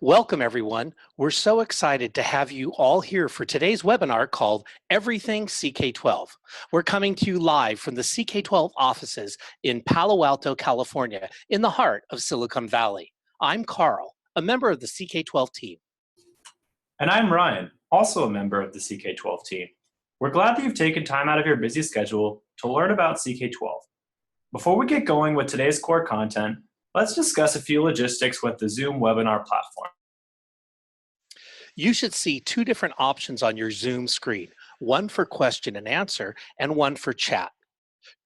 Welcome, everyone. We're so excited to have you all here for today's webinar called Everything CK12. We're coming to you live from the CK12 offices in Palo Alto, California, in the heart of Silicon Valley. I'm Carl, a member of the CK12 team. And I'm Ryan, also a member of the CK12 team. We're glad that you've taken time out of your busy schedule to learn about CK12. Before we get going with today's core content, let's discuss a few logistics with the Zoom webinar platform. You should see two different options on your Zoom screen, one for question and answer and one for chat.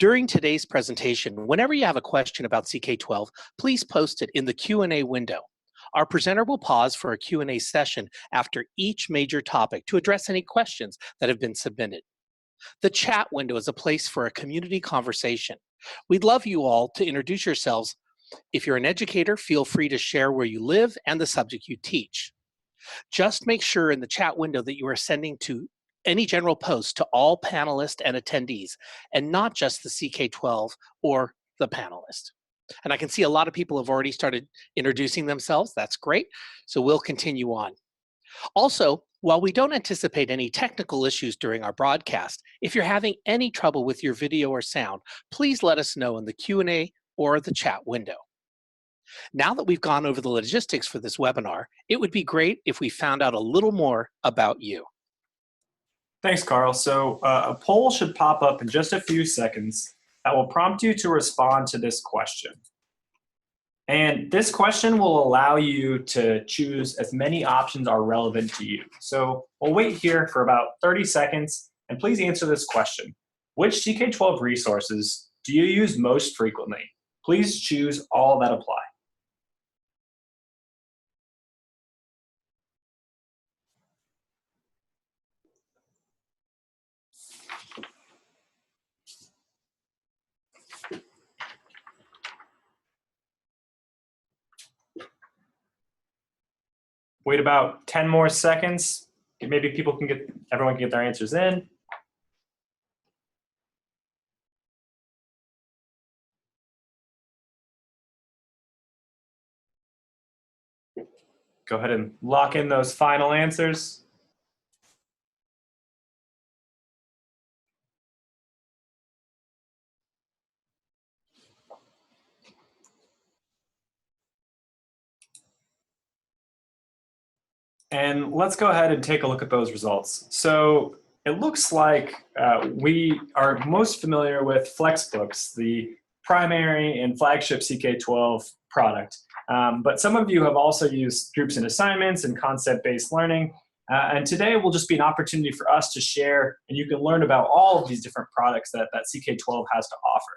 During today's presentation, whenever you have a question about CK12, please post it in the Q&A window. Our presenter will pause for a Q&A session after each major topic to address any questions that have been submitted. The chat window is a place for a community conversation. We'd love you all to introduce yourselves. If you're an educator, feel free to share where you live and the subject you teach. Just make sure in the chat window that you are sending to any general post to all panelists and attendees, and not just the CK12 or the panelist. And I can see a lot of people have already started introducing themselves. That's great. So we'll continue on. Also, while we don't anticipate any technical issues during our broadcast, if you're having any trouble with your video or sound, please let us know in the Q&A or the chat window. Now that we've gone over the logistics for this webinar, it would be great if we found out a little more about you. Thanks, Carl. So a poll should pop up in just a few seconds that will prompt you to respond to this question. And this question will allow you to choose as many options are relevant to you. So we'll wait here for about 30 seconds, and please answer this question. Which CK12 resources do you use most frequently? Please choose all that apply. Wait about 10 more seconds. Maybe everyone can get their answers in. Go ahead and lock in those final answers. And let's go ahead and take a look at those results. So it looks like we are most familiar with FlexBooks, the primary and flagship CK12 product. But some of you have also used groups and assignments and concept-based learning. And today will just be an opportunity for us to share, and you can learn about all of these different products that CK12 has to offer.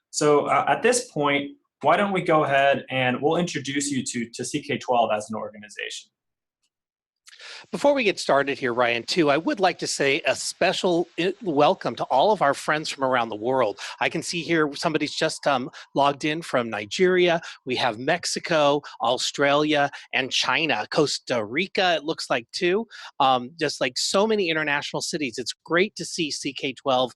So at this point, why don't we go ahead and we'll introduce you to CK12 as an organization. Before we get started here, Ryan, too, I would like to say a special welcome to all of our friends from around the world. I can see here somebody's just logged in from Nigeria. We have Mexico, Australia, and China. Costa Rica, it looks like, too. Just like so many international cities. It's great to see CK12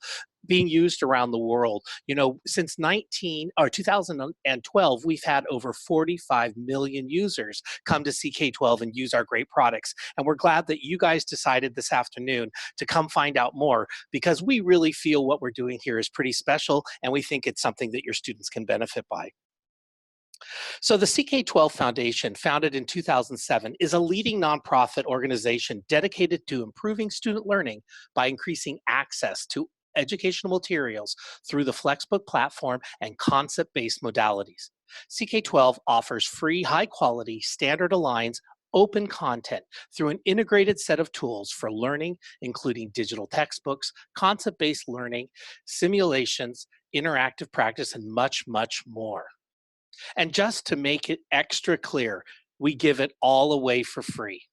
being used around the world. You know, since 2012, we've had over 45 million users come to CK12 and use our great products. And we're glad that you guys decided this afternoon to come find out more, because we really feel what we're doing here is pretty special, and we think it's something that your students can benefit by. So the CK12 Foundation, founded in 2007, is a leading nonprofit organization dedicated to improving student learning by increasing access to educational materials through the FlexBook platform and concept-based modalities. CK12 offers free, high-quality, standard-aligned, open content through an integrated set of tools for learning, including digital textbooks, concept-based learning, simulations, interactive practice, and much, much more. And just to make it extra clear, we give it all away for free.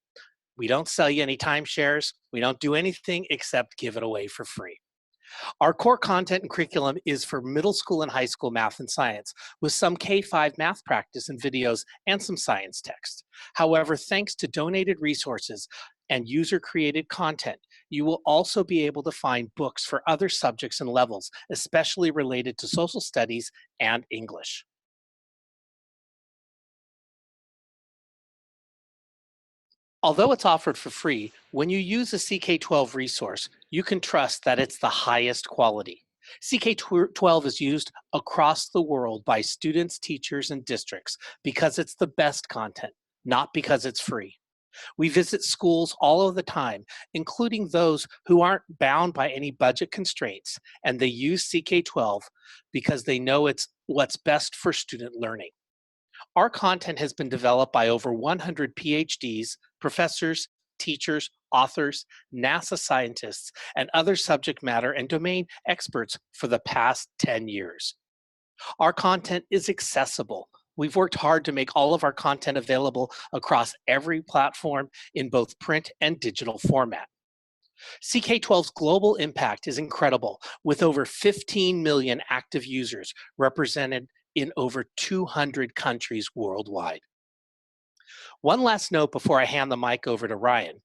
We don't sell you any timeshares. We don't do anything except give it away for free. Our core content and curriculum is for middle school and high school math and science, with some K-5 math practice and videos and some science text. However, thanks to donated resources and user-created content, you will also be able to find books for other subjects and levels, especially related to social studies and English. Although it's offered for free, when you use a CK12 resource, you can trust that it's the highest quality. CK12 is used across the world by students, teachers, and districts because it's the best content, not because it's free. We visit schools all of the time, including those who aren't bound by any budget constraints, and they use CK12 because they know it's what's best for student learning. Our content has been developed by over 100 PhDs, professors, teachers, authors, NASA scientists, and other subject matter and domain experts for the past 10 years. Our content is accessible. We've worked hard to make all of our content available across every platform in both print and digital format. CK12's global impact is incredible, with over 15 million active users represented in over 200 countries worldwide. One last note before I hand the mic over to Ryan.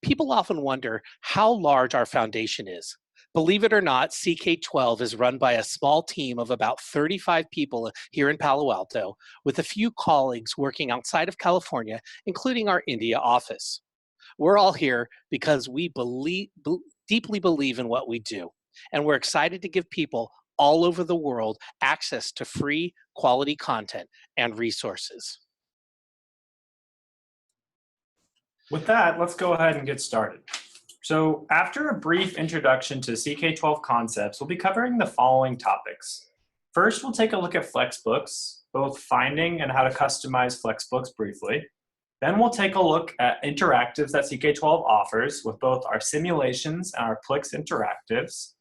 People often wonder how large our foundation is. Believe it or not, CK12 is run by a small team of about 35 people here in Palo Alto, with a few colleagues working outside of California, including our India office. We're all here because we deeply believe in what we do, and we're excited to give people all over the world access to free, quality content and resources. With that, let's go ahead and get started. So after a brief introduction to CK12 concepts, we'll be covering the following topics. First, we'll take a look at FlexBooks, both finding and how to customize FlexBooks briefly. Then we'll take a look at interactives that CK12 offers with both our simulations and our Plix interactives.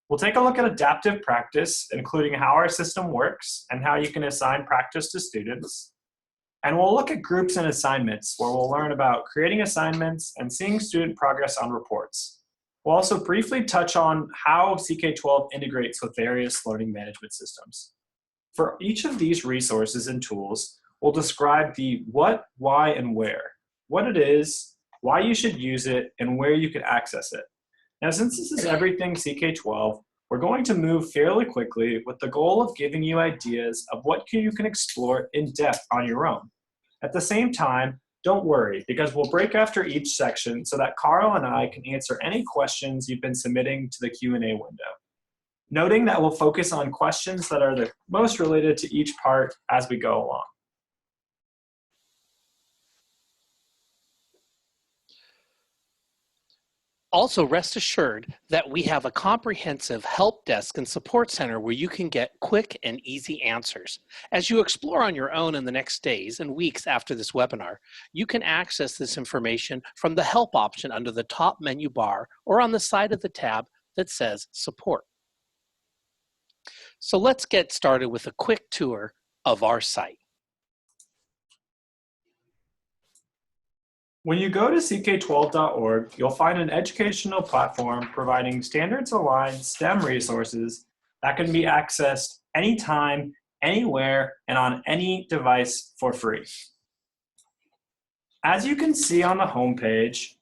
We'll take a look at adaptive practice, including how our system works and how you can assign practice to students. And we'll look at groups and assignments, where we'll learn about creating assignments and seeing student progress on reports. We'll also briefly touch on how CK12 integrates with various learning management systems. For each of these resources and tools, we'll describe the what, why, and where, what it is, why you should use it, and where you can access it. Now, since this is everything CK12, we're going to move fairly quickly with the goal of giving you ideas of what you can explore in depth on your own. At the same time, don't worry, because we'll break after each section so that Carl and I can answer any questions you've been submitting to the Q&A window. Noting that we'll focus on questions that are the most related to each part as we go along. Also, rest assured that we have a comprehensive help desk and support center where you can get quick and easy answers. As you explore on your own in the next days and weeks after this webinar, you can access this information from the help option under the top menu bar or on the side of the tab that says support. So let's get started with a quick tour of our site. When you go to CK12.org, you'll find an educational platform providing standards-aligned STEM resources that can be accessed anytime, anywhere, and on any device for free. As you can see on the homepage,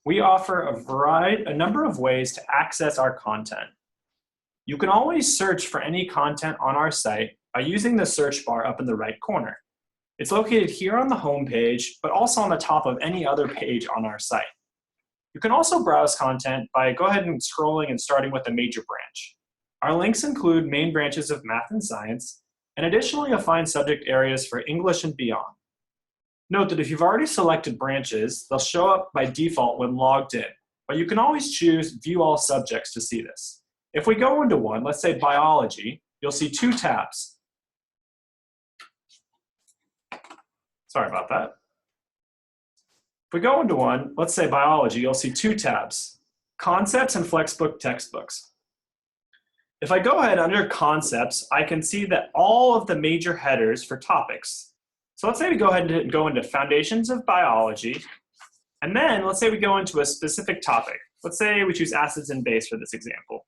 we offer a number of ways to access our content. You can always search for any content on our site by using the search bar up in the right corner. It's located here on the home page, but also on the top of any other page on our site. You can also browse content by go ahead and scrolling and starting with a major branch. Our links include main branches of math and science, and additionally you'll find subject areas for English and beyond. Note that if you've already selected branches, they'll show up by default when logged in, but you can always choose View All Subjects to see this. If we go into one, let's say biology, you'll see two tabs. Sorry about that. If we go into one, let's say biology, you'll see two tabs, concepts and FlexBook textbooks. If I go ahead under concepts, I can see that all of the major headers for topics. So let's say we go ahead and go into foundations of biology, and then let's say we go into a specific topic. Let's say we choose acids and base for this example.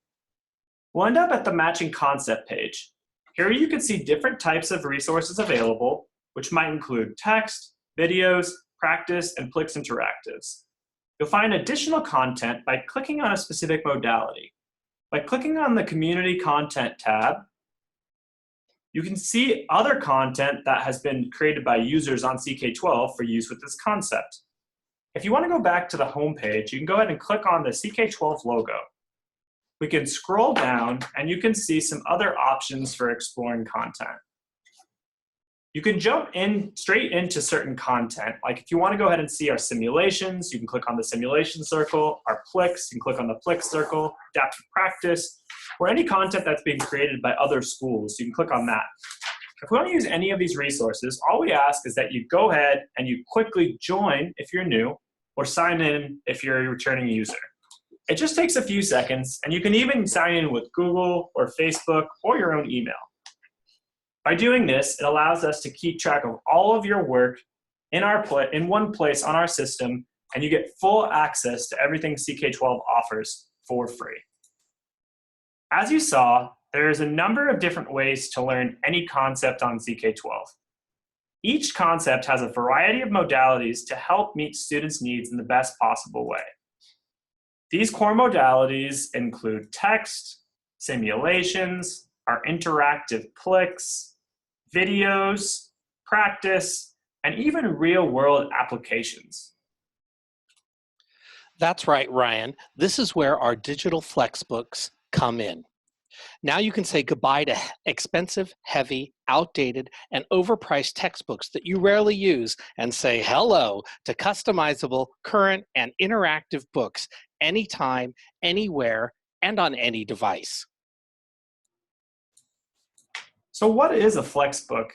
We'll end up at the matching concept page. Here you can see different types of resources available, which might include text, videos, practice, and Plix interactives. You'll find additional content by clicking on a specific modality. By clicking on the Community Content tab, you can see other content that has been created by users on CK12 for use with this concept. If you want to go back to the home page, you can go ahead and click on the CK12 logo. We can scroll down and you can see some other options for exploring content. You can jump in straight into certain content. Like if you want to go ahead and see our simulations, you can click on the simulation circle, our Plix, you can click on the Plix circle, adaptive practice, or any content that's being created by other schools, you can click on that. If we want to use any of these resources, all we ask is that you go ahead and you quickly join if you're new, or sign in if you're a returning user. It just takes a few seconds, and you can even sign in with Google or Facebook or your own email. By doing this, it allows us to keep track of all of your work in one place on our system, and you get full access to everything CK12 offers for free. As you saw, there's a number of different ways to learn any concept on CK12. Each concept has a variety of modalities to help meet students' needs in the best possible way. These core modalities include text, simulations, our interactive Plix, videos, practice, and even real-world applications. That's right, Ryan. This is where our digital FlexBooks come in. Now you can say goodbye to expensive, heavy, outdated, and overpriced textbooks that you rarely use and say hello to customizable, current, and interactive books anytime, anywhere, and on any device. So what is a FlexBook?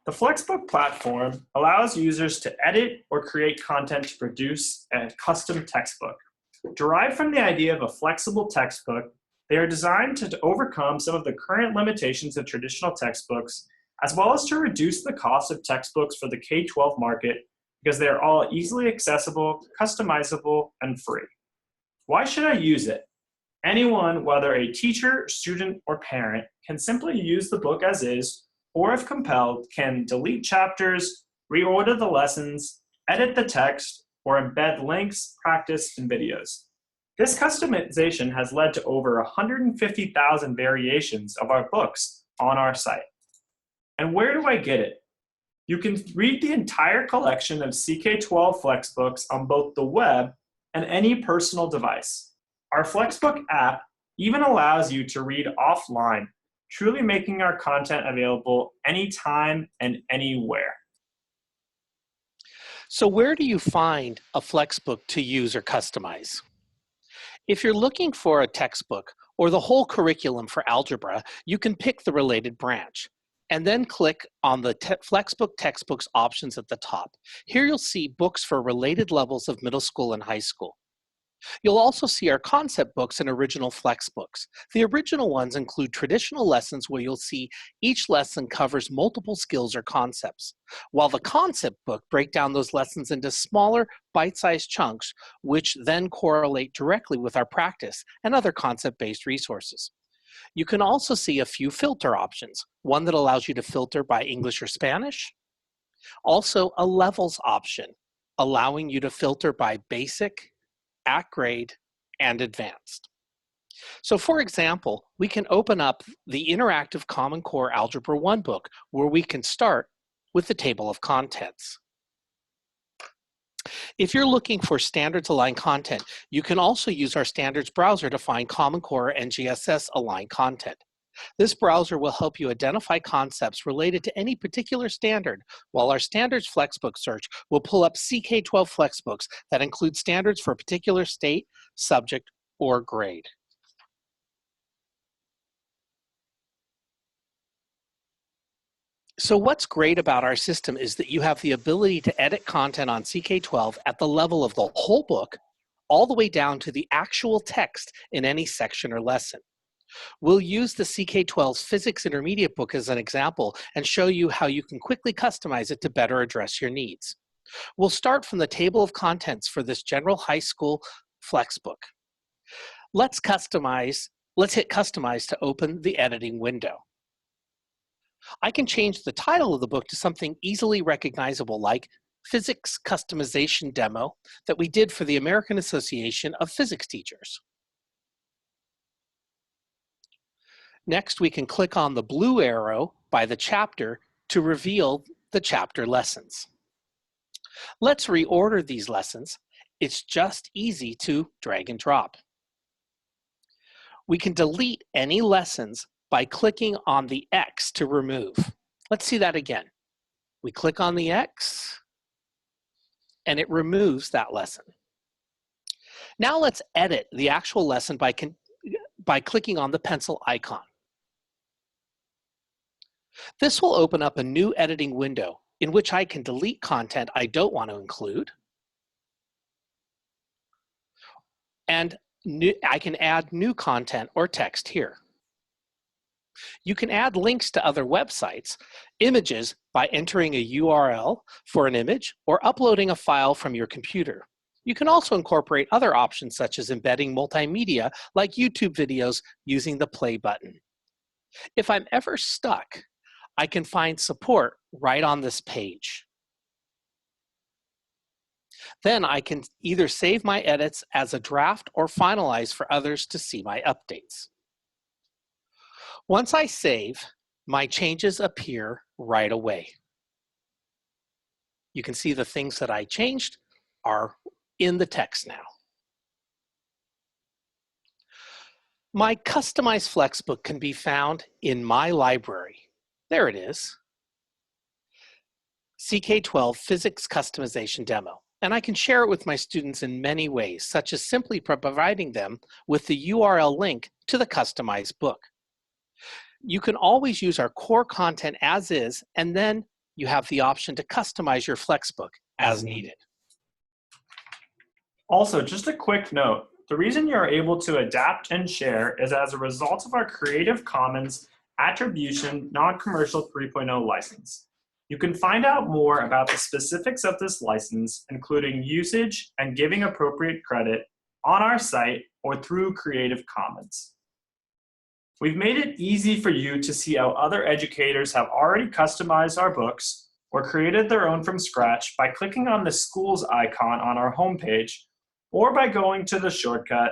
The FlexBook platform allows users to edit or create content to produce a custom textbook. Derived from the idea of a flexible textbook, they are designed to overcome some of the current limitations of traditional textbooks, as well as to reduce the cost of textbooks for the K-12 market because they are all easily accessible, customizable, and free. Why should I use it? Anyone, whether a teacher, student, or parent, can simply use the book as is, or if compelled, can delete chapters, reorder the lessons, edit the text, or embed links, practice, and videos. This customization has led to over 150,000 variations of our books on our site. And where do I get it? You can read the entire collection of CK12 FlexBooks on both the web and any personal device. Our FlexBook app even allows you to read offline, truly making our content available anytime and anywhere. So where do you find a FlexBook to use or customize? If you're looking for a textbook or the whole curriculum for algebra, you can pick the related branch and then click on the FlexBook textbooks options at the top. Here you'll see books for related levels of middle school and high school. You'll also see our concept books and original FlexBooks. The original ones include traditional lessons where you'll see each lesson covers multiple skills or concepts, while the concept book break down those lessons into smaller, bite-sized chunks, which then correlate directly with our practice and other concept-based resources. You can also see a few filter options, one that allows you to filter by English or Spanish, also a levels option, allowing you to filter by basic, at grade, and advanced. So for example, we can open up the interactive Common Core Algebra 1 book where we can start with the table of contents. If you're looking for standards aligned content, you can also use our standards browser to find Common Core and GSS aligned content. This browser will help you identify concepts related to any particular standard, while our standards FlexBook search will pull up CK12 FlexBooks that include standards for a particular state, subject, or grade. So what's great about our system is that you have the ability to edit content on CK12 at the level of the whole book, all the way down to the actual text in any section or lesson. We'll use the CK12's Physics Intermediate book as an example and show you how you can quickly customize it to better address your needs. We'll start from the table of contents for this general high school FlexBook. Let's hit Customize to open the editing window. I can change the title of the book to something easily recognizable like Physics Customization Demo that we did for the American Association of Physics Teachers. Next, we can click on the blue arrow by the chapter to reveal the chapter lessons. Let's reorder these lessons. It's just easy to drag and drop. We can delete any lessons by clicking on the X to remove. Let's see that again. We click on the X, and it removes that lesson. Now let's edit the actual lesson by clicking on the pencil icon. This will open up a new editing window in which I can delete content I don't want to include. And I can add new content or text here. You can add links to other websites, images by entering a URL for an image or uploading a file from your computer. You can also incorporate other options such as embedding multimedia like YouTube videos using the play button. If I'm ever stuck, I can find support right on this page. Then I can either save my edits as a draft or finalize for others to see my updates. Once I save, my changes appear right away. You can see the things that I changed are in the text now. My customized FlexBook can be found in my library. There it is. CK12 Physics Customization Demo. And I can share it with my students in many ways, such as simply providing them with the URL link to the customized book. You can always use our core content as is, and then you have the option to customize your FlexBook as needed. Also, just a quick note, the reason you're able to adapt and share is as a result of our Creative Commons Attribution Non-Commercial 3.0 license. You can find out more about the specifics of this license, including usage and giving appropriate credit, on our site or through Creative Commons. We've made it easy for you to see how other educators have already customized our books or created their own from scratch by clicking on the schools icon on our homepage or by going to the shortcut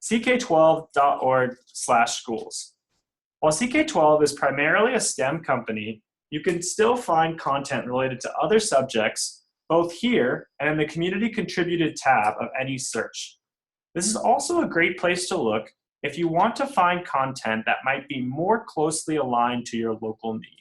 ck12.org/schools. While CK12 is primarily a STEM company, you can still find content related to other subjects, both here and in the Community Contributed tab of any search. This is also a great place to look if you want to find content that might be more closely aligned to your local need.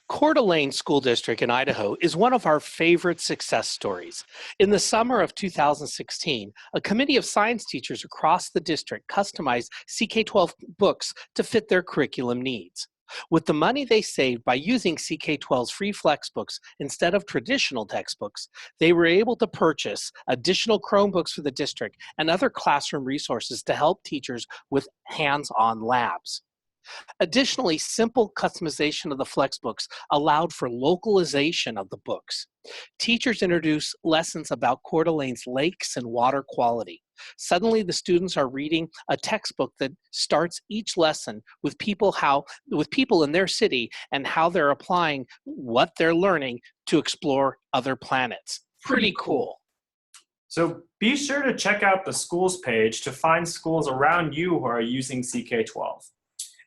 Coeur d'Alene School District in Idaho is one of our favorite success stories. In the summer of 2016, a committee of science teachers across the district customized CK12 books to fit their curriculum needs. With the money they saved by using CK12's free FlexBooks instead of traditional textbooks, they were able to purchase additional Chromebooks for the district and other classroom resources to help teachers with hands-on labs. Additionally, simple customization of the FlexBooks allowed for localization of the books. Teachers introduced lessons about Coeur d'Alene's lakes and water quality. Suddenly, the students are reading a textbook that starts each lesson with people in their city and how they're applying what they're learning to explore other planets. Pretty cool. So be sure to check out the schools page to find schools around you who are using CK12.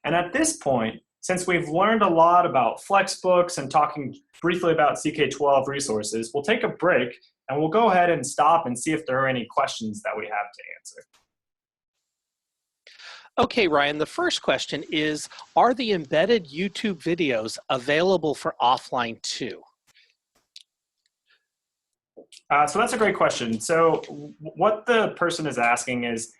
And at this point, since we've learned a lot about FlexBooks and talking briefly about CK12 resources, we'll take a break and we'll go ahead and stop and see if there are any questions that we have to answer. Okay, Ryan, the first question is, are the embedded YouTube videos available for offline too? So that's a great question. So what the person is asking is,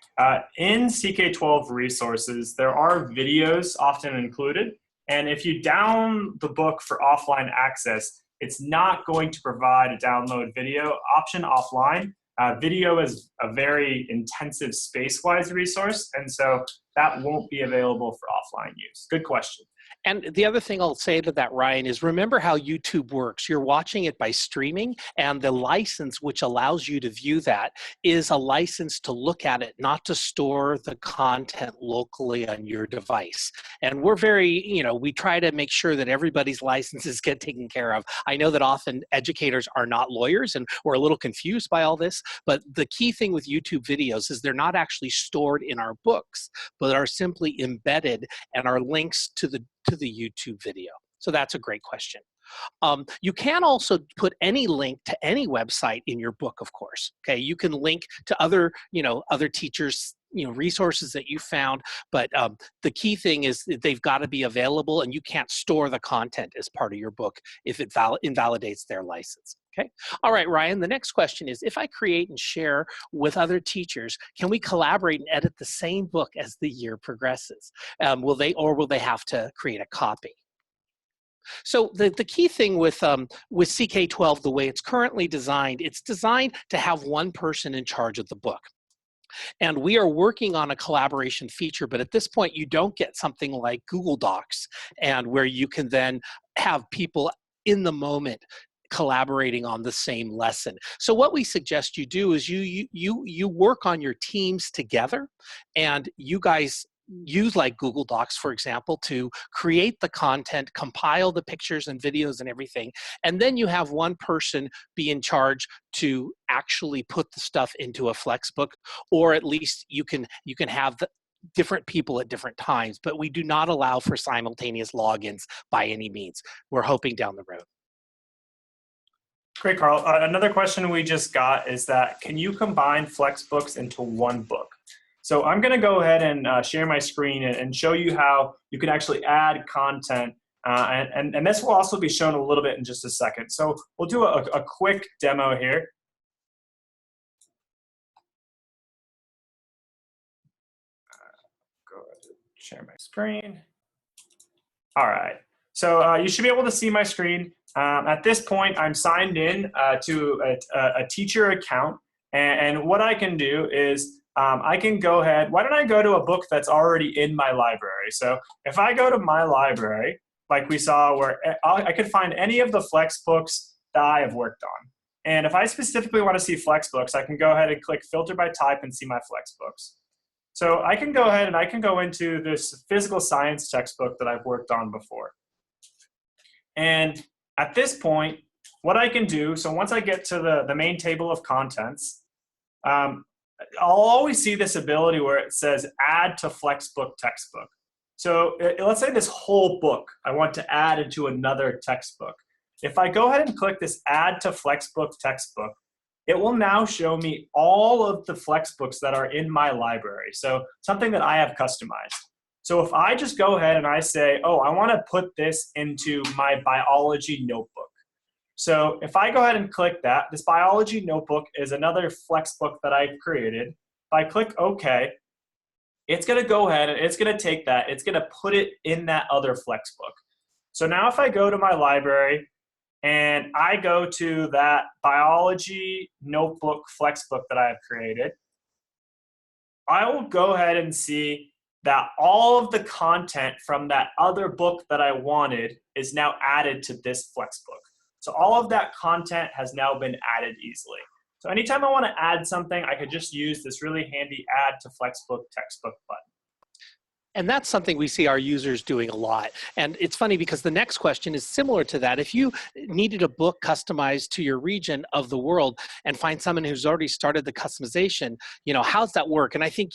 in CK12 resources, there are videos often included. And if you down the book for offline access, it's not going to provide a download video option offline. Video is a very intensive space-wise resource, and so that won't be available for offline use. Good question. And the other thing I'll say to that, Ryan, is remember how YouTube works. You're watching it by streaming, and the license which allows you to view that is a license to look at it, not to store the content locally on your device. And we're very, we try to make sure that everybody's licenses get taken care of. I know that often educators are not lawyers, and we're a little confused by all this, but the key thing with YouTube videos is they're not actually stored in our books, but are simply embedded and are links to the YouTube video. So that's a great question. You can also put any link to any website in your book, of course. Okay, you can link to other, other teachers, resources that you found, but the key thing is that they've got to be available, and you can't store the content as part of your book if it invalidates their license. Okay. All right, Ryan, the next question is, if I create and share with other teachers, can we collaborate and edit the same book as the year progresses? Will they have to create a copy? So the key thing with CK12, the way it's currently designed, it's designed to have one person in charge of the book. And we are working on a collaboration feature, but at this point you don't get something like Google Docs, and where you can then have people in the moment collaborating on the same lesson. So what we suggest you do is you work on your teams together, and you guys use like Google Docs, for example, to create the content, compile the pictures and videos and everything, and then you have one person be in charge to actually put the stuff into a FlexBook, or at least you can have the different people at different times, but we do not allow for simultaneous logins by any means. We're hoping down the road. Great, Carl. Another question we just got is that, can you combine FlexBooks into one book? So I'm going to go ahead and share my screen and show you how you can actually add content. And this will also be shown a little bit in just a second. So we'll do a quick demo here. Go ahead and share my screen. All right. So you should be able to see my screen. At this point, I'm signed in to a teacher account. And what I can do is I can go ahead. Why don't I go to a book that's already in my library? So if I go to my library, like we saw, where I could find any of the FlexBooks that I have worked on. And if I specifically want to see FlexBooks, I can go ahead and click Filter by Type and see my FlexBooks. So I can go ahead and I can go into this physical science textbook that I've worked on before. And at this point, what I can do, so once I get to the main table of contents, I'll always see this ability where it says add to FlexBook textbook. So let's say this whole book I want to add into another textbook. If I go ahead and click this add to FlexBook textbook, it will now show me all of the FlexBooks that are in my library. So something that I have customized. So if I just go ahead and I say, oh, I want to put this into my biology notebook. So if I go ahead and click that, this biology notebook is another FlexBook that I've created. If I click OK, it's going to go ahead and it's going to take that. It's going to put it in that other FlexBook. So now if I go to my library and I go to that biology notebook FlexBook that I have created, I will go ahead and see that all of the content from that other book that I wanted is now added to this FlexBook. So all of that content has now been added easily. So anytime I want to add something, I could just use this really handy Add to FlexBook textbook button. And that's something we see our users doing a lot. And it's funny because the next question is similar to that. If you needed a book customized to your region of the world and find someone who's already started the customization, how's that work? And I think,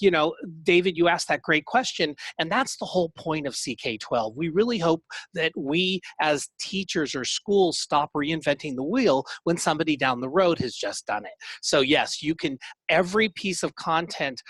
David, you asked that great question, and that's the whole point of CK12. We really hope that we as teachers or schools stop reinventing the wheel when somebody down the road has just done it. So yes, you can, every piece of content,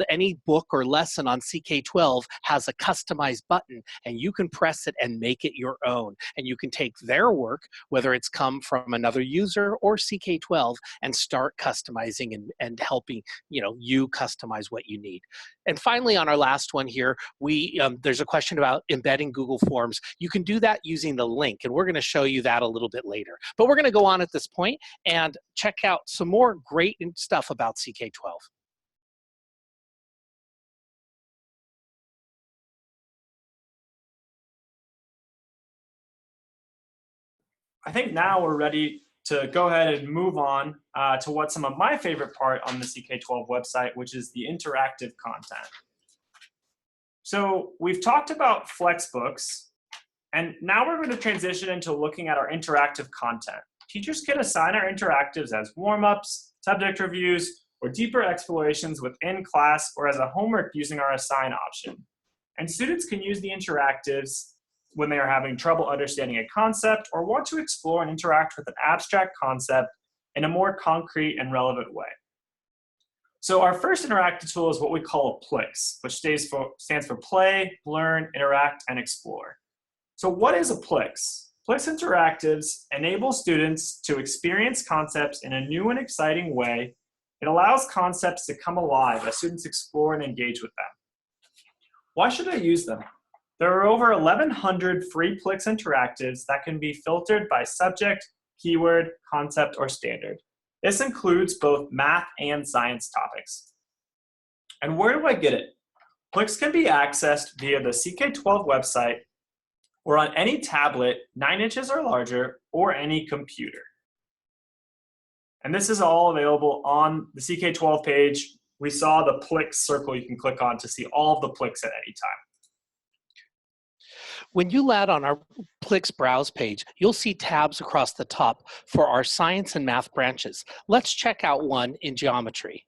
any book or lesson on CK12 has a customized button, and you can press it and make it your own. And you can take their work, whether it's come from another user or CK12, and start customizing and helping you customize what you need. And finally, on our last one here, there's a question about embedding Google Forms. You can do that using the link, and we're going to show you that a little bit later. But we're going to go on at this point and check out some more great stuff about CK12. I think now we're ready to go ahead and move on to what some of my favorite part on the CK12 website, which is the interactive content. So we've talked about FlexBooks, and now we're going to transition into looking at our interactive content. Teachers can assign our interactives as warm-ups, subject reviews, or deeper explorations within class or as a homework using our assign option. And students can use the interactives when they are having trouble understanding a concept or want to explore and interact with an abstract concept in a more concrete and relevant way. So our first interactive tool is what we call a PLIX, which stands for play, learn, interact, and explore. So what is a PLIX? PLIX Interactives enable students to experience concepts in a new and exciting way. It allows concepts to come alive as students explore and engage with them. Why should I use them? There are over 1,100 free PLIX interactives that can be filtered by subject, keyword, concept, or standard. This includes both math and science topics. And where do I get it? PLIX can be accessed via the CK12 website or on any tablet 9 inches or larger or any computer. And this is all available on the CK12 page. We saw the PLIX circle you can click on to see all of the PLIX at any time. When you land on our PLIX browse page, you'll see tabs across the top for our science and math branches. Let's check out one in geometry.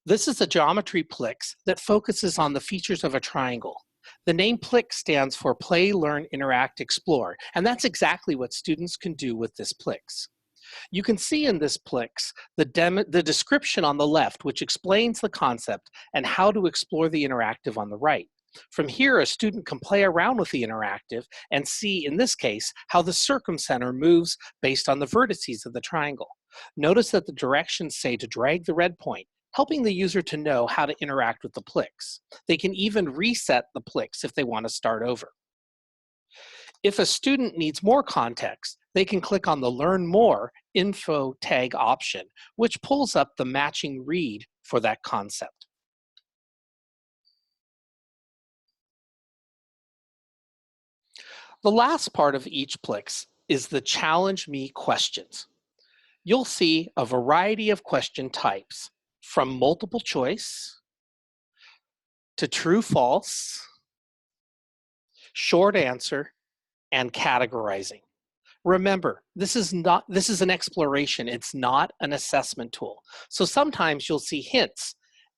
This is a geometry PLIX that focuses on the features of a triangle. The name PLIX stands for Play, Learn, Interact, Explore, and that's exactly what students can do with this PLIX. You can see in this PLIX the description on the left, which explains the concept and how to explore the interactive on the right. From here, a student can play around with the interactive and see, in this case, how the circumcenter moves based on the vertices of the triangle. Notice that the directions say to drag the red point, helping the user to know how to interact with the PLIX. They can even reset the PLIX if they want to start over. If a student needs more context, they can click on the Learn More info tag option, which pulls up the matching read for that concept. The last part of each PLIX is the Challenge Me questions. You'll see a variety of question types, from multiple choice to true false, short answer, and categorizing. Remember, this is an exploration. It's not an assessment tool. So sometimes you'll see hints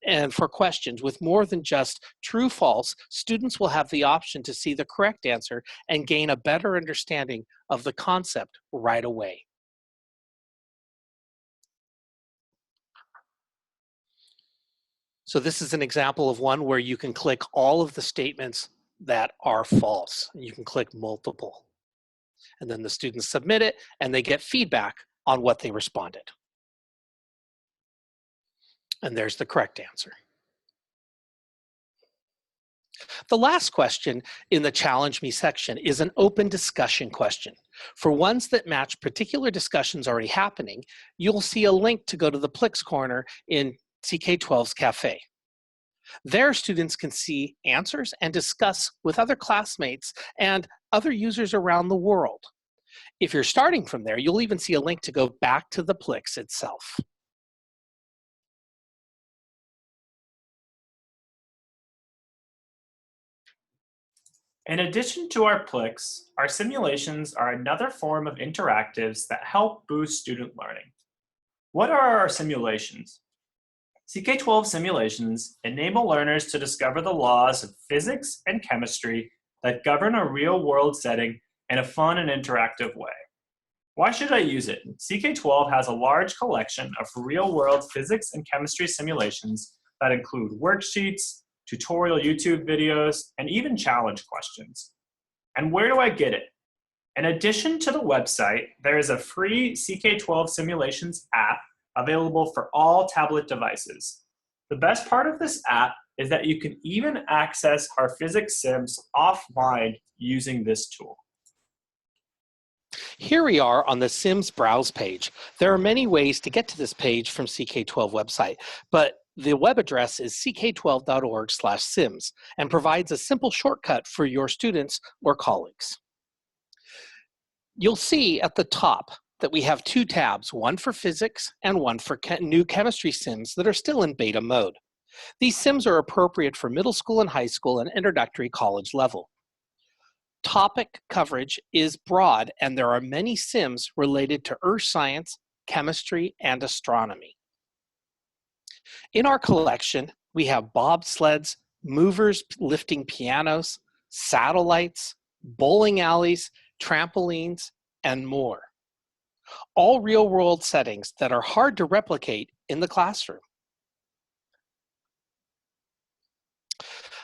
and for questions with more than just true, false. Students will have the option to see the correct answer and gain a better understanding of the concept right away. So this is an example of one where you can click all of the statements that are false. You can click multiple. And then the students submit it and they get feedback on what they responded. And there's the correct answer. The last question in the Challenge Me section is an open discussion question. For ones that match particular discussions already happening, you'll see a link to go to the PLIX corner in CK12's Cafe. There, students can see answers and discuss with other classmates and other users around the world. If you're starting from there, you'll even see a link to go back to the PLIX itself. In addition to our PLIX, our simulations are another form of interactives that help boost student learning. What are our simulations? CK12 simulations enable learners to discover the laws of physics and chemistry that govern a real-world setting in a fun and interactive way. Why should I use it? CK12 has a large collection of real-world physics and chemistry simulations that include worksheets, tutorial YouTube videos, and even challenge questions. And where do I get it? In addition to the website, there is a free CK12 simulations app available for all tablet devices. The best part of this app is that you can even access our physics sims offline using this tool. Here we are on the Sims browse page. There are many ways to get to this page from CK12 website, but the web address is ck12.org/sims and provides a simple shortcut for your students or colleagues. You'll see at the top that we have two tabs, one for physics and one for new chemistry sims that are still in beta mode. These sims are appropriate for middle school and high school and introductory college level. Topic coverage is broad, and there are many sims related to earth science, chemistry, and astronomy. In our collection, we have bobsleds, movers lifting pianos, satellites, bowling alleys, trampolines, and more. All real-world settings that are hard to replicate in the classroom.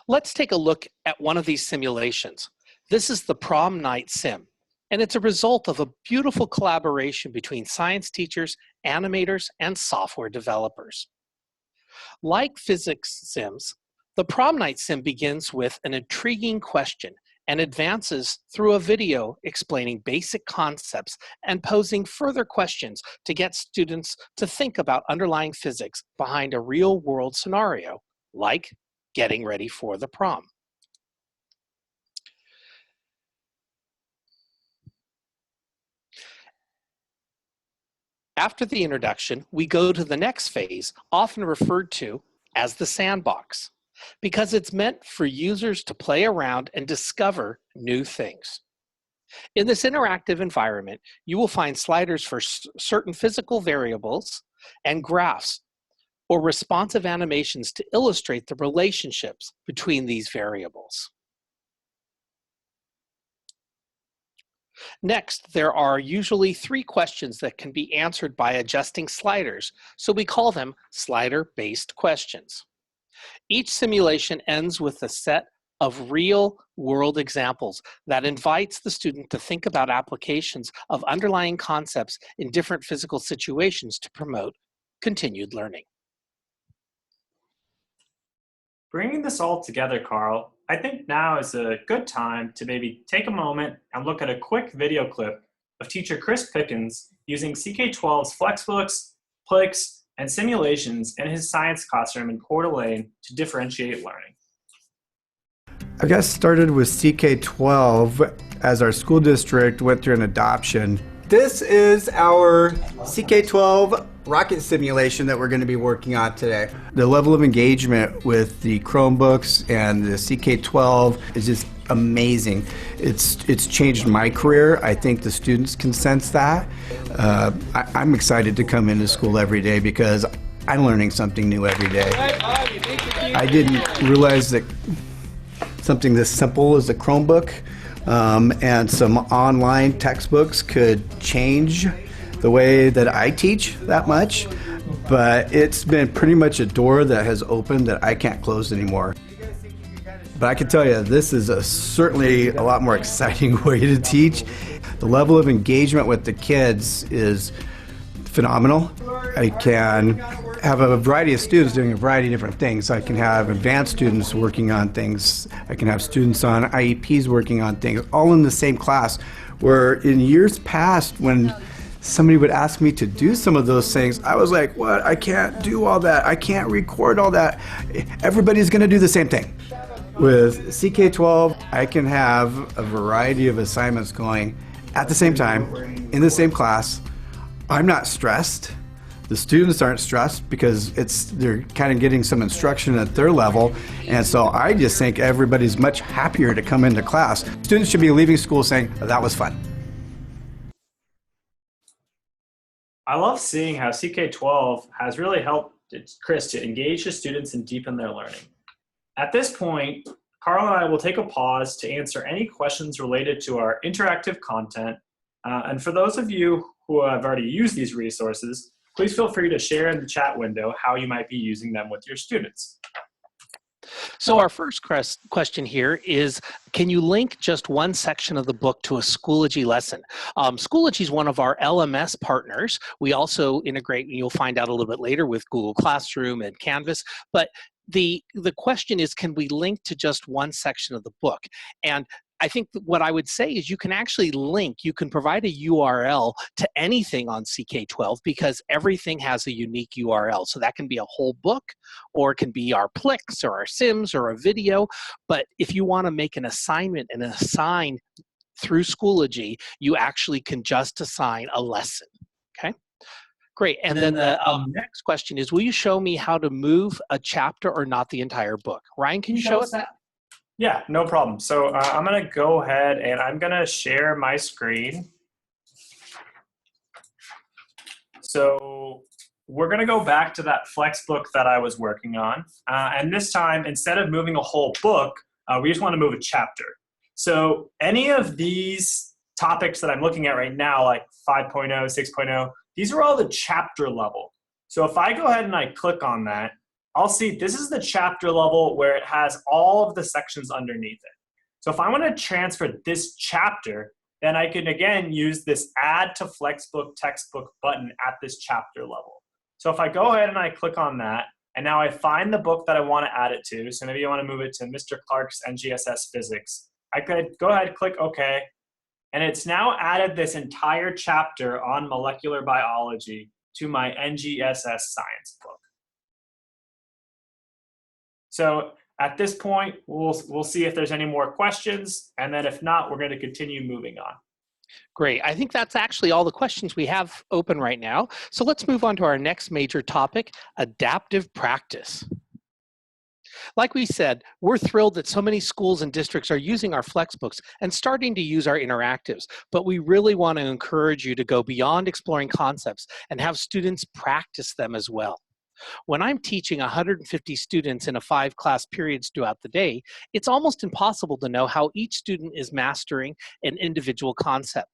Let's take a look at one of these simulations. This is the prom night sim, and it's a result of a beautiful collaboration between science teachers, animators, and software developers. Like physics sims, the prom night sim begins with an intriguing question and advances through a video explaining basic concepts and posing further questions to get students to think about underlying physics behind a real-world scenario, like getting ready for the prom. After the introduction, we go to the next phase, often referred to as the sandbox, because it's meant for users to play around and discover new things. In this interactive environment, you will find sliders for certain physical variables and graphs or responsive animations to illustrate the relationships between these variables. Next, there are usually 3 questions that can be answered by adjusting sliders, so we call them slider-based questions. Each simulation ends with a set of real-world examples that invites the student to think about applications of underlying concepts in different physical situations to promote continued learning. Bringing this all together, Carl, I think now is a good time to maybe take a moment and look at a quick video clip of teacher Chris Pickens using CK12's FlexBooks, Plicks, and simulations in his science classroom in Coeur d'Alene to differentiate learning. I got started with CK12 as our school district went through an adoption. This is our CK12 rocket simulation that we're going to be working on today. The level of engagement with the Chromebooks and the CK12 is just amazing. It's changed my career. I think the students can sense that. I'm excited to come into school every day because I'm learning something new every day. I didn't realize that something this simple as a Chromebook and some online textbooks could change the way that I teach that much, but it's been pretty much a door that has opened that I can't close anymore. But I can tell you, this is certainly a lot more exciting way to teach. The level of engagement with the kids is phenomenal. I can have a variety of students doing a variety of different things. I can have advanced students working on things. I can have students on IEPs working on things, all in the same class, where in years past when somebody would ask me to do some of those things, I was like, what? I can't do all that. I can't record all that. Everybody's going to do the same thing. With CK12, I can have a variety of assignments going at the same time, in the same class. I'm not stressed. The students aren't stressed because they're kind of getting some instruction at their level. And so I just think everybody's much happier to come into class. Students should be leaving school saying, oh, that was fun. I love seeing how CK12 has really helped Chris to engage his students and deepen their learning. At this point, Carl and I will take a pause to answer any questions related to our interactive content. And for those of you who have already used these resources, please feel free to share in the chat window how you might be using them with your students. So our first question here is, can you link just one section of the book to a Schoology lesson? Schoology is one of our LMS partners. We also integrate, and you'll find out a little bit later, with Google Classroom and Canvas. But the question is, can we link to just one section of the book? And I think what I would say is you can actually link, you can provide a URL to anything on CK12 because everything has a unique URL. So that can be a whole book, or it can be our Plicks or our Sims or a video. But if you want to make an assignment and assign through Schoology, you actually can just assign a lesson, okay? Great, and then the next question is, will you show me how to move a chapter or not the entire book? Ryan, can you show us that? Yeah, no problem. So I'm going to go ahead and I'm going to share my screen. So we're going to go back to that FlexBook that I was working on. And this time, instead of moving a whole book, We just want to move a chapter. So any of these topics that I'm looking at right now, like 5.0, 6.0, these are all the chapter level. So if I go ahead and I click on that, I'll see this is the chapter level where it has all of the sections underneath it. So if I want to transfer this chapter, then I can again use this Add to FlexBook Textbook button at this chapter level. So if I go ahead and I click on that, and now I find the book that I want to add it to, so maybe I want to move it to Mr. Clark's NGSS Physics, I could go ahead and click OK, and it's now added this entire chapter on molecular biology to my NGSS science book. So at this point, we'll see if there's any more questions, and then if not, we're going to continue moving on. Great. I think that's actually all the questions we have open right now. So let's move on to our next major topic, adaptive practice. Like we said, we're thrilled that so many schools and districts are using our FlexBooks and starting to use our interactives, but we really want to encourage you to go beyond exploring concepts and have students practice them as well. When I'm teaching 150 students in a 5-class periods throughout the day, it's almost impossible to know how each student is mastering an individual concept.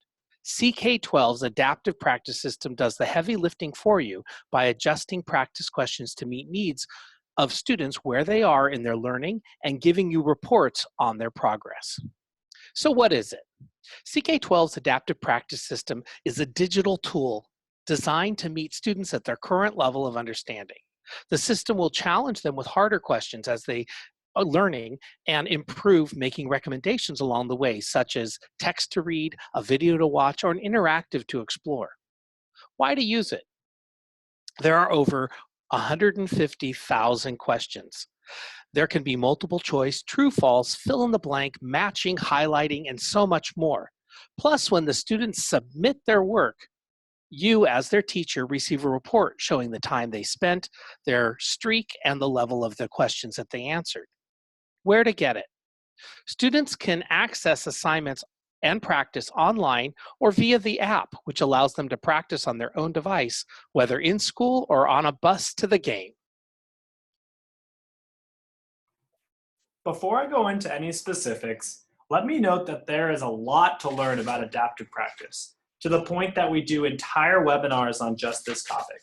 CK12's adaptive practice system does the heavy lifting for you by adjusting practice questions to meet needs of students where they are in their learning and giving you reports on their progress. So what is it? CK12's adaptive practice system is a digital tool designed to meet students at their current level of understanding. The system will challenge them with harder questions as they are learning and improve, making recommendations along the way, such as text to read, a video to watch, or an interactive to explore. Why to use it? There are over 150,000 questions. There can be multiple choice, true, false, fill in the blank, matching, highlighting, and so much more. Plus, when the students submit their work, you, as their teacher, receive a report showing the time they spent, their streak, and the level of the questions that they answered. Where to get it? Students can access assignments and practice online or via the app, which allows them to practice on their own device, whether in school or on a bus to the game. Before I go into any specifics, let me note that there is a lot to learn about adaptive practice, to the point that we do entire webinars on just this topic.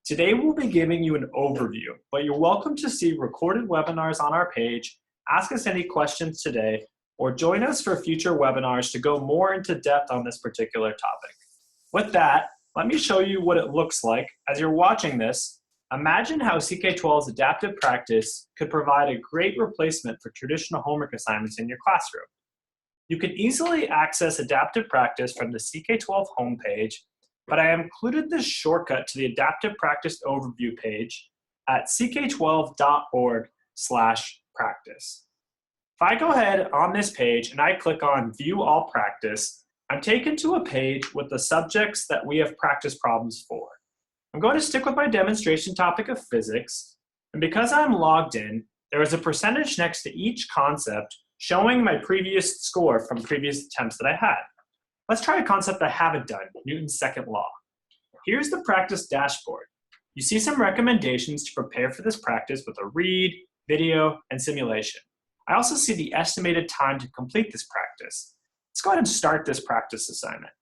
Today we'll be giving you an overview, but you're welcome to see recorded webinars on our page, ask us any questions today, or join us for future webinars to go more into depth on this particular topic. With that, let me show you what it looks like. As you're watching this, imagine how CK12's adaptive practice could provide a great replacement for traditional homework assignments in your classroom. You can easily access adaptive practice from the CK12 homepage, but I included this shortcut to the adaptive practice overview page at ck12.org/practice. If I go ahead on this page and I click on View All Practice, I'm taken to a page with the subjects that we have practice problems for. I'm going to stick with my demonstration topic of physics, and because I'm logged in, there is a percentage next to each concept showing my previous score from previous attempts that I had. Let's try a concept I haven't done, Newton's second law. Here's the practice dashboard. You see some recommendations to prepare for this practice with a read, video, and simulation. I also see the estimated time to complete this practice. Let's go ahead and start this practice assignment.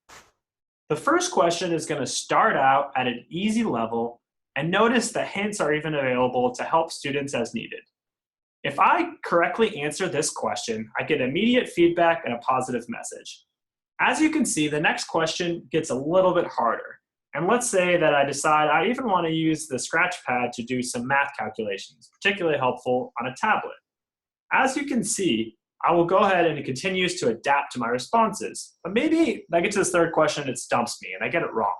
The first question is going to start out at an easy level, and notice the hints are even available to help students as needed. If I correctly answer this question, I get immediate feedback and a positive message. As you can see, the next question gets a little bit harder. And let's say that I decide I even want to use the scratch pad to do some math calculations, particularly helpful on a tablet. As you can see, I will go ahead and it continues to adapt to my responses. But maybe I get to this third question and it stumps me and I get it wrong.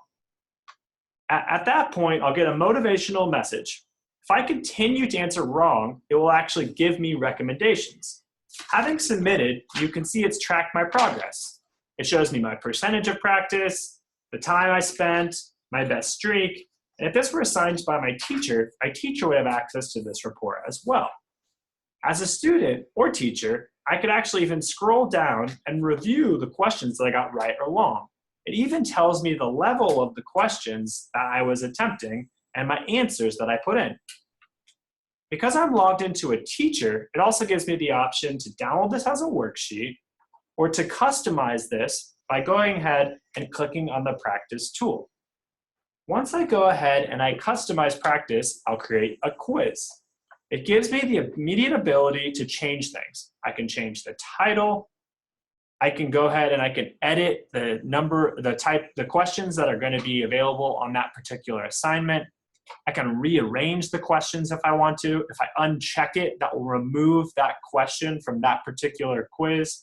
At that point, I'll get a motivational message. If I continue to answer wrong, it will actually give me recommendations. Having submitted, you can see it's tracked my progress. It shows me my percentage of practice, the time I spent, my best streak, and if this were assigned by my teacher would have access to this report as well. As a student or teacher, I could actually even scroll down and review the questions that I got right or wrong. It even tells me the level of the questions that I was attempting and my answers that I put in. Because I'm logged into a teacher, it also gives me the option to download this as a worksheet or to customize this by going ahead and clicking on the practice tool. Once I go ahead and I customize practice, I'll create a quiz. It gives me the immediate ability to change things. I can change the title. I can go ahead and I can edit the number, the questions that are going to be available on that particular assignment. I can rearrange the questions if I want to. If I uncheck it, that will remove that question from that particular quiz.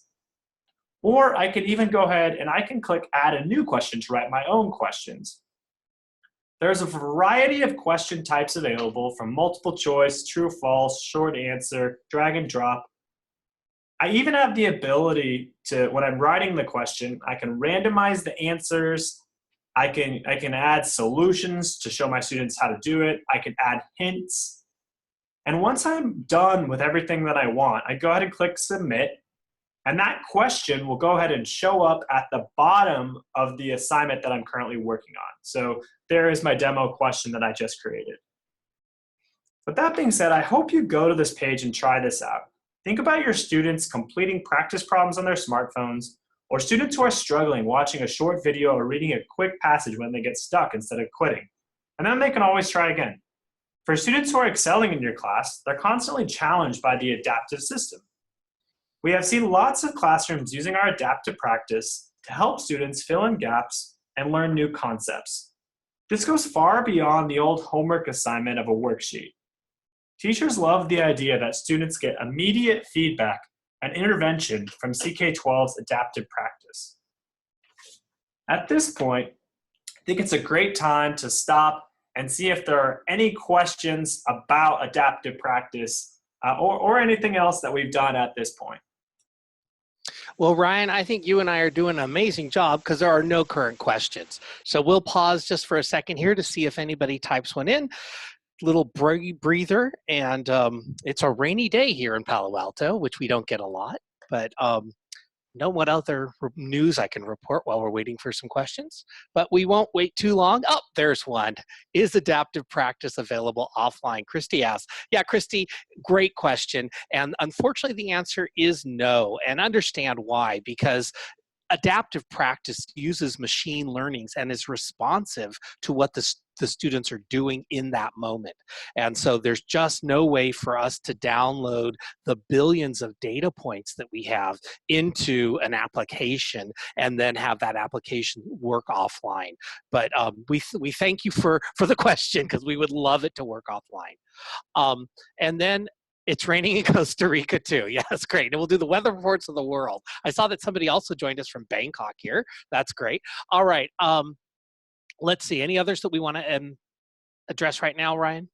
Or I could even go ahead and I can click add a new question to write my own questions. There's a variety of question types available from multiple choice, true, false, short answer, drag and drop. I even have the ability to, when I'm writing the question, I can randomize the answers. I can add solutions to show my students how to do it. I can add hints. And once I'm done with everything that I want, I go ahead and click submit. And that question will go ahead and show up at the bottom of the assignment that I'm currently working on. So there is my demo question that I just created. With that being said, I hope you go to this page and try this out. Think about your students completing practice problems on their smartphones, or students who are struggling watching a short video or reading a quick passage when they get stuck instead of quitting. And then they can always try again. For students who are excelling in your class, they're constantly challenged by the adaptive system. We have seen lots of classrooms using our adaptive practice to help students fill in gaps and learn new concepts. This goes far beyond the old homework assignment of a worksheet. Teachers love the idea that students get immediate feedback and intervention from CK12's adaptive practice. At this point, I think it's a great time to stop and see if there are any questions about adaptive practice or anything else that we've done at this point. Well, Ryan, I think you and I are doing an amazing job because there are no current questions. So we'll pause just for a second here to see if anybody types one in. Little breather, and it's a rainy day here in Palo Alto, which we don't get a lot, but know what other news I can report while we're waiting for some questions, but we won't wait too long. Oh, there's one. Is adaptive practice available offline? Christy asks. Yeah, Christy, great question. And unfortunately, the answer is no, and understand why, because adaptive practice uses machine learnings and is responsive to what the students are doing in that moment. And so there's just no way for us to download the billions of data points that we have into an application and then have that application work offline. But we thank you for the question, because we would love it to work offline. And then it's raining in Costa Rica too. Yeah, that's great. And we'll do the weather reports of the world. I saw that somebody also joined us from Bangkok here. That's great. All right. Let's see. Any others that we want to address right now, Ryan?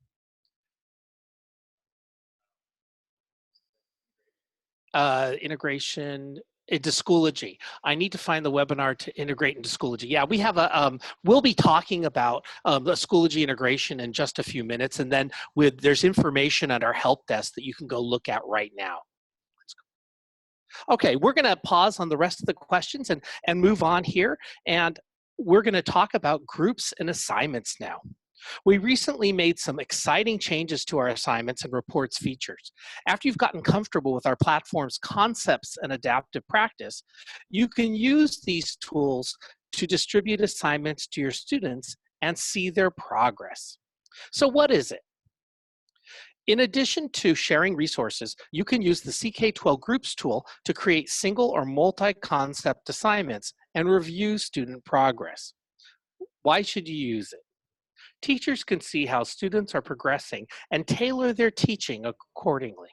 Integration into Schoology. I need to find the webinar to integrate into Schoology. Yeah, we have a, we'll be talking about the Schoology integration in just a few minutes, and then there's information at our help desk that you can go look at right now. Okay, we're gonna pause on the rest of the questions and move on here, and we're gonna talk about groups and assignments now. We recently made some exciting changes to our assignments and reports features. After you've gotten comfortable with our platform's concepts and adaptive practice, you can use these tools to distribute assignments to your students and see their progress. So what is it? In addition to sharing resources, you can use the CK12 Groups tool to create single or multi-concept assignments and review student progress. Why should you use it? Teachers can see how students are progressing and tailor their teaching accordingly.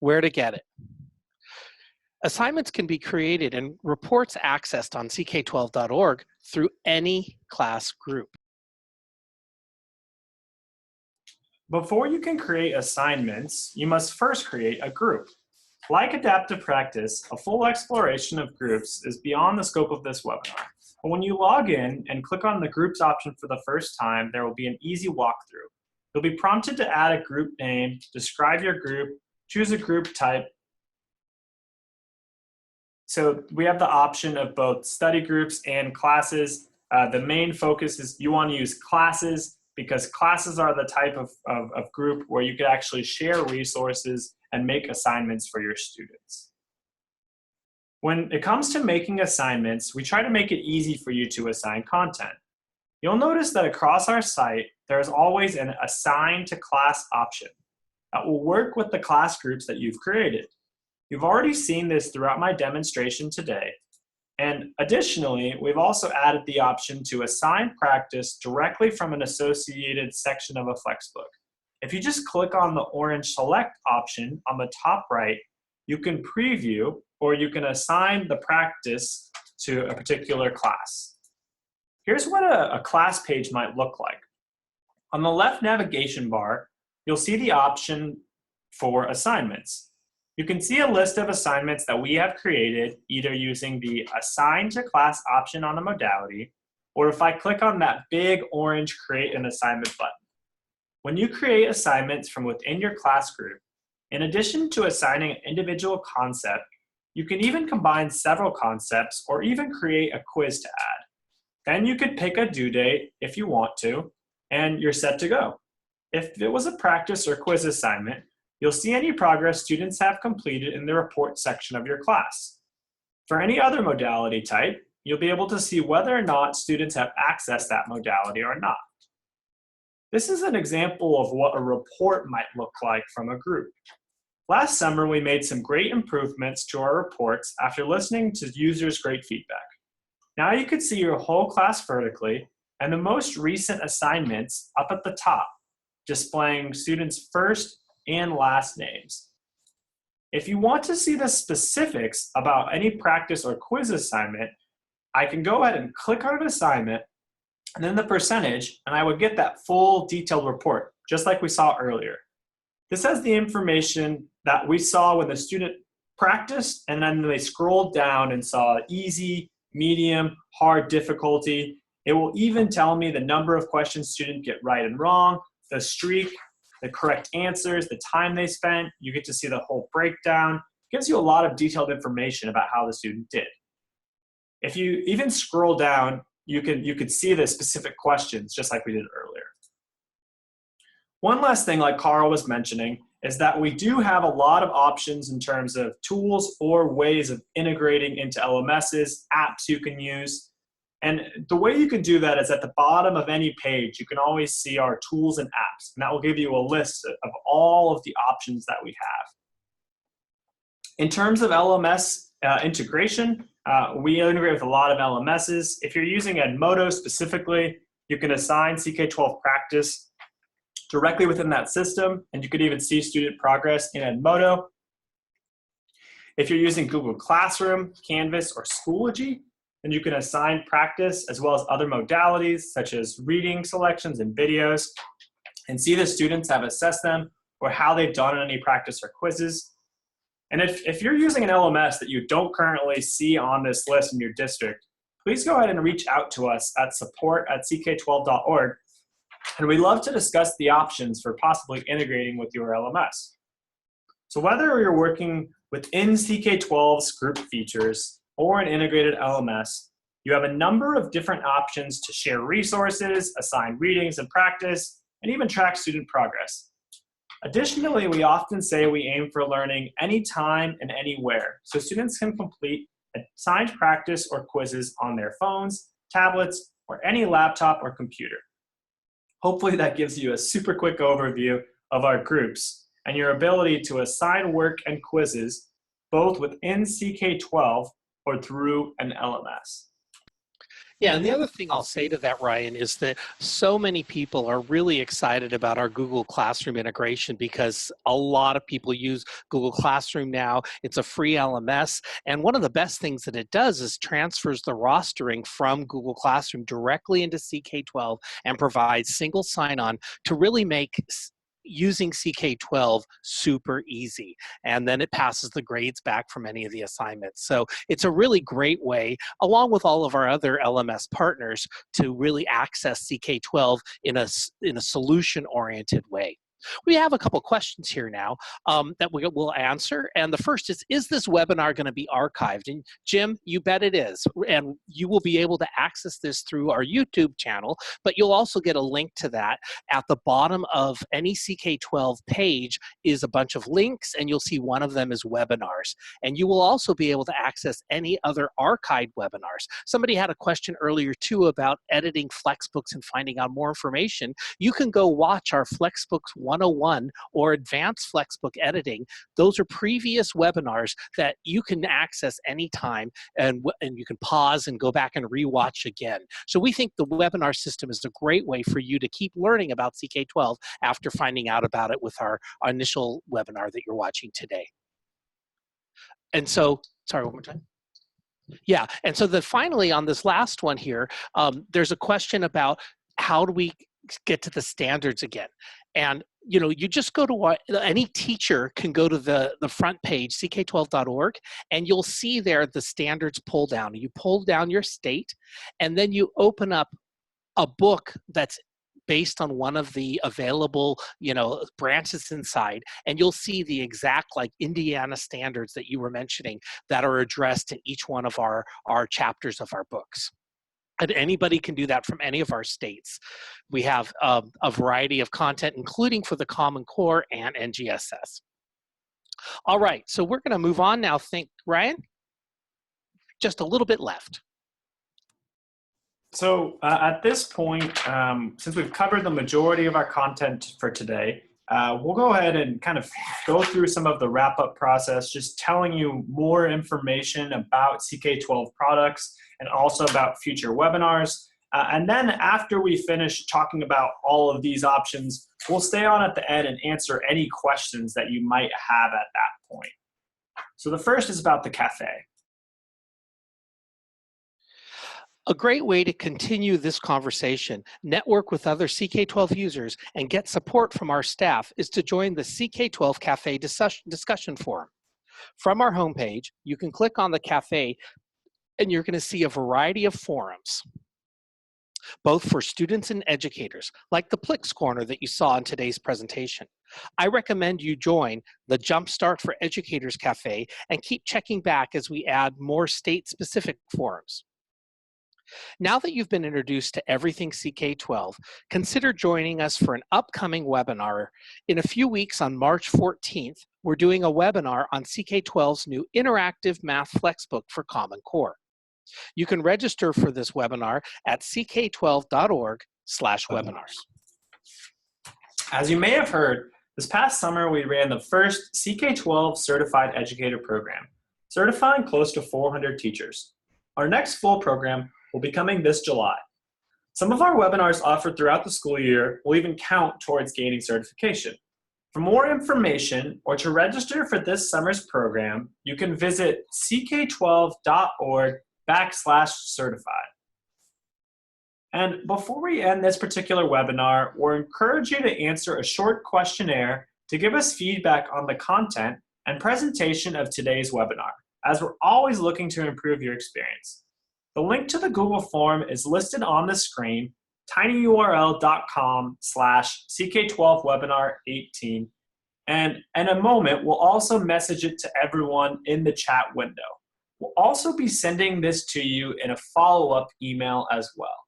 Where to get it? Assignments can be created and reports accessed on CK12.org through any class group. Before you can create assignments, you must first create a group. Like adaptive practice, a full exploration of groups is beyond the scope of this webinar. But when you log in and click on the groups option for the first time, there will be an easy walkthrough. You'll be prompted to add a group name, describe your group, choose a group type. So we have the option of both study groups and classes. The main focus is you want to use classes because classes are the type of group where you could actually share resources and make assignments for your students. When it comes to making assignments, we try to make it easy for you to assign content. You'll notice that across our site, there's always an assign to class option that will work with the class groups that you've created. You've already seen this throughout my demonstration today. And additionally, we've also added the option to assign practice directly from an associated section of a FlexBook. If you just click on the orange select option on the top right, you can preview or you can assign the practice to a particular class. Here's what a class page might look like. On the left navigation bar, you'll see the option for assignments. You can see a list of assignments that we have created either using the Assign to Class option on a modality, or if I click on that big orange Create an Assignment button. When you create assignments from within your class group, in addition to assigning an individual concept, you can even combine several concepts or even create a quiz to add. Then you could pick a due date if you want to, and you're set to go. If it was a practice or quiz assignment, you'll see any progress students have completed in the report section of your class. For any other modality type, you'll be able to see whether or not students have accessed that modality or not. This is an example of what a report might look like from a group. Last summer, we made some great improvements to our reports after listening to users' great feedback. Now you can see your whole class vertically and the most recent assignments up at the top, displaying students' first and last names. If you want to see the specifics about any practice or quiz assignment, I can go ahead and click on an assignment and then the percentage, and I would get that full detailed report, just like we saw earlier. This has the information that we saw when the student practiced, and then they scrolled down and saw easy, medium, hard difficulty. It will even tell me the number of questions students get right and wrong, the streak, the correct answers, the time they spent. You get to see the whole breakdown. It gives you a lot of detailed information about how the student did. If you even scroll down, you could see the specific questions just like we did earlier. One last thing, like Carl was mentioning, is that we do have a lot of options in terms of tools or ways of integrating into LMSs, apps you can use. And the way you can do that is at the bottom of any page, you can always see our tools and apps, and that will give you a list of all of the options that we have. In terms of LMS integration, we integrate with a lot of LMSs. If you're using Edmodo specifically, you can assign CK12 practice directly within that system, and you could even see student progress in Edmodo. If you're using Google Classroom, Canvas, or Schoology, then you can assign practice as well as other modalities such as reading selections and videos, and see the students have assessed them or how they've done in any practice or quizzes. And if you're using an LMS that you don't currently see on this list in your district, please go ahead and reach out to us at support@ck12.org, and we'd love to discuss the options for possibly integrating with your LMS. So whether you're working within CK12's group features or an integrated LMS, you have a number of different options to share resources, assign readings and practice, and even track student progress. Additionally, we often say we aim for learning anytime and anywhere, so students can complete assigned practice or quizzes on their phones, tablets, or any laptop or computer. Hopefully that gives you a super quick overview of our groups and your ability to assign work and quizzes both within CK12 or through an LMS. Yeah, and the other thing I'll say to that, Ryan, is that so many people are really excited about our Google Classroom integration because a lot of people use Google Classroom now. It's a free LMS, and one of the best things that it does is transfers the rostering from Google Classroom directly into CK12 and provides single sign-on to really make using CK12 super easy, and then it passes the grades back from any of the assignments. So it's a really great way, along with all of our other LMS partners, to really access CK12 in a solution-oriented way. We have a couple questions here now that we will answer. And the first is this webinar going to be archived? And Jim, you bet it is. And you will be able to access this through our YouTube channel, but you'll also get a link to that. At the bottom of any CK12 page is a bunch of links, and you'll see one of them is webinars. And you will also be able to access any other archived webinars. Somebody had a question earlier too about editing FlexBooks and finding out more information. You can go watch our FlexBooks 101 or Advanced FlexBook Editing. Those are previous webinars that you can access anytime, and you can pause and go back and rewatch again. So we think the webinar system is a great way for you to keep learning about CK12 after finding out about it with our initial webinar that you're watching today. And so, sorry, one more time. Yeah, and so finally on this last one here, there's a question about how do we get to the standards again? And you just go to any teacher can go to the front page, CK12.org, and you'll see there the standards pull down. You pull down your state, and then you open up a book that's based on one of the available branches inside, and you'll see the exact Indiana standards that you were mentioning that are addressed in each one of our chapters of our books. And anybody can do that from any of our states. We have a variety of content, including for the Common Core and NGSS. All right, so we're going to move on now. Ryan, just a little bit left. So at this point, since we've covered the majority of our content for today, we'll go ahead and kind of go through some of the wrap-up process, just telling you more information about CK12 products and also about future webinars. And then after we finish talking about all of these options, we'll stay on at the end and answer any questions that you might have at that point. So the first is about the cafe. A great way to continue this conversation, network with other CK12 users, and get support from our staff is to join the CK12 Cafe discussion forum. From our homepage, you can click on the cafe and you're going to see a variety of forums, both for students and educators, like the Plix Corner that you saw in today's presentation. I recommend you join the Jumpstart for Educators Cafe and keep checking back as we add more state-specific forums. Now that you've been introduced to everything CK12, consider joining us for an upcoming webinar. In a few weeks on March 14th, we're doing a webinar on CK12's new interactive math flexbook for Common Core. You can register for this webinar at ck12.org/webinars. As you may have heard, this past summer we ran the first CK12 Certified Educator Program, certifying close to 400 teachers. Our next full program will be coming this July. Some of our webinars offered throughout the school year will even count towards gaining certification. For more information or to register for this summer's program, you can visit ck12.org/certified. And before we end this particular webinar, we'll encourage you to answer a short questionnaire to give us feedback on the content and presentation of today's webinar, as we're always looking to improve your experience. The link to the Google form is listed on the screen, tinyurl.com/CK12webinar18. And in a moment, we'll also message it to everyone in the chat window. We'll also be sending this to you in a follow-up email as well.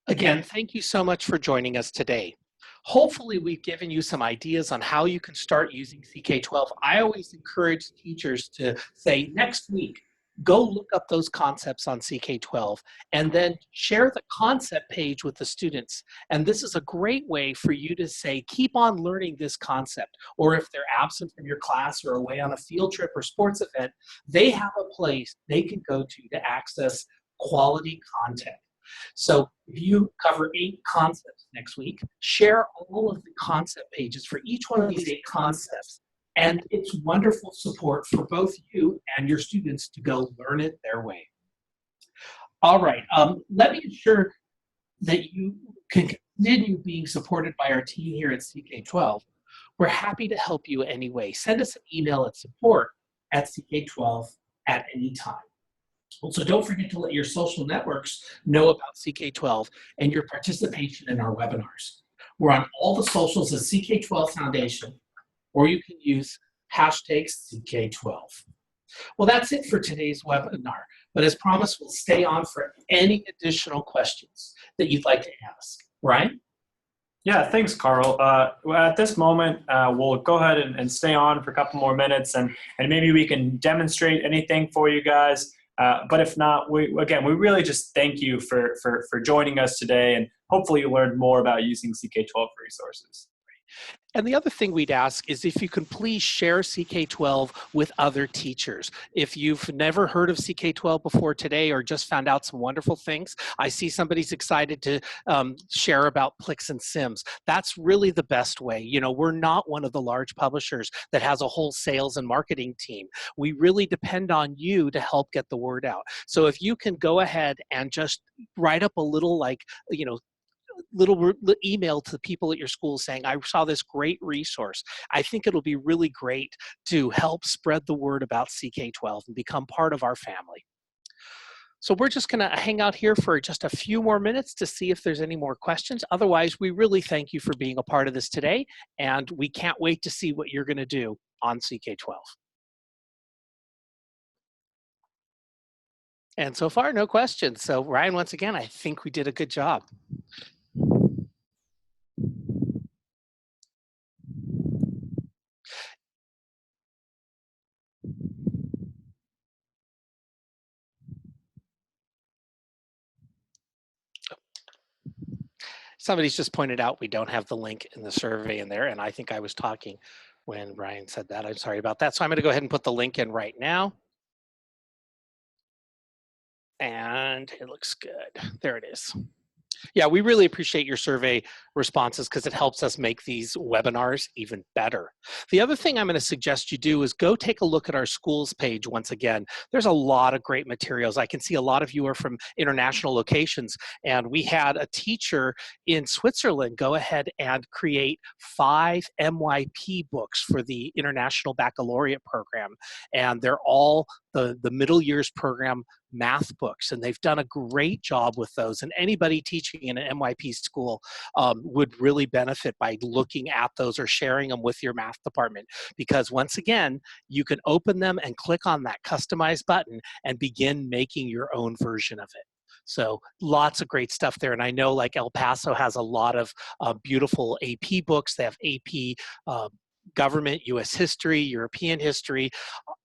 Again, thank you so much for joining us today. Hopefully, we've given you some ideas on how you can start using CK12. I always encourage teachers to say, next week, go look up those concepts on CK12 and then share the concept page with the students. And this is a great way for you to say, keep on learning this concept. Or if they're absent from your class or away on a field trip or sports event, they have a place they can go to access quality content. So if you cover 8 concepts next week, share all of the concept pages for each one of these 8 concepts. And it's wonderful support for both you and your students to go learn it their way. All right, let me ensure that you can continue being supported by our team here at CK12. We're happy to help you anyway. Send us an email at support@ck12 at any time. So don't forget to let your social networks know about CK12 and your participation in our webinars. We're on all the socials as CK12 Foundation, or you can use hashtag CK12. Well, that's it for today's webinar. But as promised, we'll stay on for any additional questions that you'd like to ask. Ryan? Yeah, thanks, Carl. At this moment, we'll go ahead and stay on for a couple more minutes, and maybe we can demonstrate anything for you guys. But if not, we really just thank you for joining us today, and hopefully you learned more about using CK12 resources. And the other thing we'd ask is if you can please share CK12 with other teachers. If you've never heard of CK12 before today or just found out some wonderful things, I see somebody's excited to share about Plix and Sims. That's really the best way. You know, we're not one of the large publishers that has a whole sales and marketing team. We really depend on you to help get the word out. So if you can go ahead and just write up a little, like, you know, little email to the people at your school saying, I saw this great resource. I think it'll be really great to help spread the word about CK12 and become part of our family. So we're just gonna hang out here for just a few more minutes to see if there's any more questions. Otherwise, we really thank you for being a part of this today, and we can't wait to see what you're gonna do on CK12. And so far, no questions. So Ryan, once again, I think we did a good job. Somebody's just pointed out we don't have the link in the survey in there, and I think I was talking when Ryan said that. I'm sorry about that. So I'm going to go ahead and put the link in right now. And it looks good. There it is. Yeah, we really appreciate your survey responses because it helps us make these webinars even better. The other thing I'm going to suggest you do is go take a look at our schools page once again. There's a lot of great materials. I can see a lot of you are from international locations, and we had a teacher in Switzerland go ahead and create 5 MYP books for the International Baccalaureate program, and they're all the middle years program math books, and they've done a great job with those, and anybody teaching in an MYP school would really benefit by looking at those or sharing them with your math department, because once again, you can open them and click on that customize button and begin making your own version of it. So lots of great stuff there. And I know like El Paso has a lot of beautiful AP books. They have AP government, US history, European history.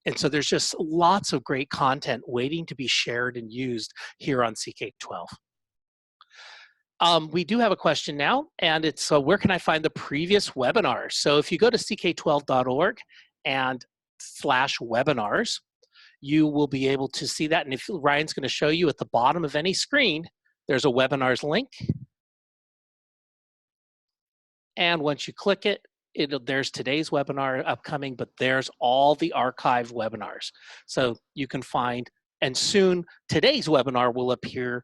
And so there's just lots of great content waiting to be shared and used here on CK12. We do have a question now, and it's where can I find the previous webinars? So if you go to ck12.org and /webinars, you will be able to see that. And if Ryan's going to show you at the bottom of any screen, there's a webinars link. And once you click it, there's today's webinar upcoming, but there's all the archived webinars. So you can find, and soon today's webinar will appear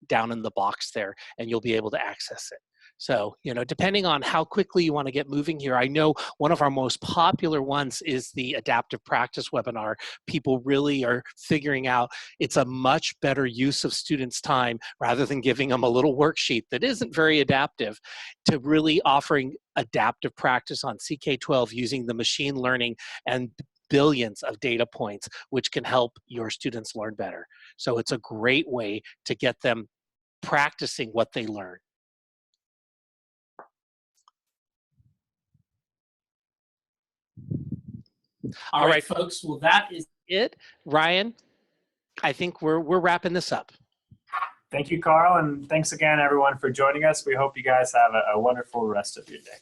down in the box there, and you'll be able to access it. So, you know, depending on how quickly you want to get moving here, I know one of our most popular ones is the adaptive practice webinar. People really are figuring out it's a much better use of students' time rather than giving them a little worksheet that isn't very adaptive, to really offering adaptive practice on CK12 using the machine learning and billions of data points, which can help your students learn better. So it's a great way to get them practicing what they learn. All right, folks. Well, that is it. Ryan, I think we're wrapping this up. Thank you, Carl, and thanks again, everyone, for joining us. We hope you guys have a wonderful rest of your day.